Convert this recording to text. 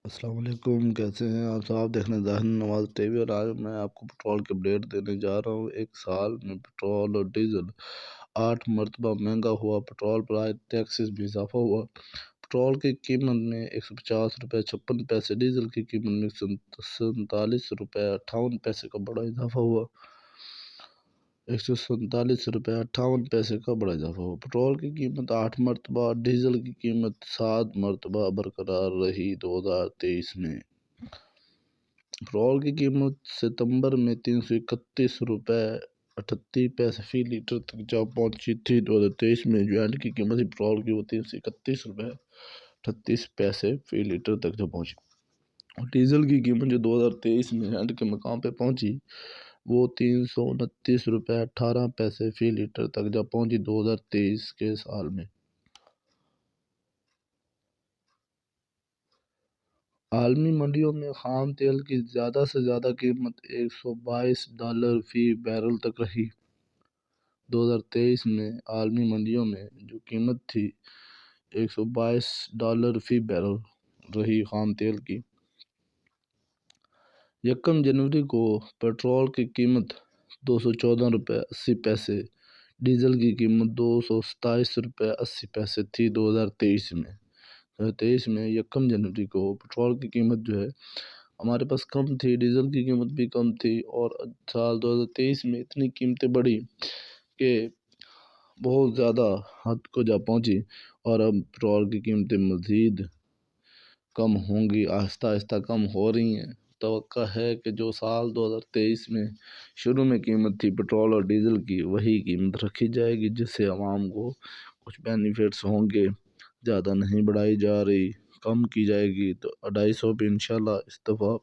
السلام علیکم، کیسے ہیں آپ صاحب؟ دیکھنے ظاہر نواز ٹی وی، اور آج میں آپ کو پٹرول کی اپڈیٹ دینے جا رہا ہوں۔ ایک سال میں پٹرول اور ڈیزل 8 مرتبہ مہنگا ہوا۔ پٹرول پر عائد ٹیکسز بھی اضافہ ہوا۔ پٹرول کی قیمت میں 150 روپے 56 پیسے، ڈیزل کی قیمت میں 47 روپے 58 پیسے کا بڑا اضافہ ہوا۔ 147 روپے 58 پیسے کا بڑا اضافہ ہوا۔ پٹرول کی قیمت 8 مرتبہ، ڈیزل کی قیمت 7 مرتبہ برقرار رہی 2023 میں۔ پٹرول کی قیمت ستمبر میں 331 روپے 38 پیسے فی لیٹر تک جا پہنچی تھی۔ 2023 میں جو اینڈ کی قیمت پٹرول کی وہ 331 روپے 38 پیسے فی لیٹر تک جا پہنچی۔ ڈیزل کی قیمت جو 2023 میں اینڈ کے مقام پہ پہنچی وہ 329 روپے 18 پیسے فی لیٹر تک جا پہنچی 2023 کے سال میں۔ عالمی منڈیوں میں خام تیل کی زیادہ سے زیادہ قیمت $122 فی بیرل تک رہی۔ 2023 میں عالمی منڈیوں میں جو قیمت تھی $122 فی بیرل رہی خام تیل کی۔ 1 جنوری کو پٹرول کی قیمت 214 روپے 80 پیسے، ڈیزل کی قیمت 227 روپے 80 پیسے تھی 2023 میں۔ 2023 میں 1 جنوری کو پٹرول کی قیمت جو ہے ہمارے پاس کم تھی، ڈیزل کی قیمت بھی کم تھی، اور سال 2023 میں اتنی قیمتیں بڑھی کہ بہت زیادہ حد کو جا پہنچی، اور اب پٹرول کی قیمتیں مزید کم ہوں گی، آہستہ آہستہ کم ہو رہی ہیں۔ توقع ہے کہ جو سال 2023 میں شروع میں قیمت تھی پٹرول اور ڈیزل کی، وہی قیمت رکھی جائے گی، جس سے عوام کو کچھ بینیفٹس ہوں گے۔ زیادہ نہیں بڑھائی جا رہی، کم کی جائے گی، تو 250 پہ انشاءاللہ استفاق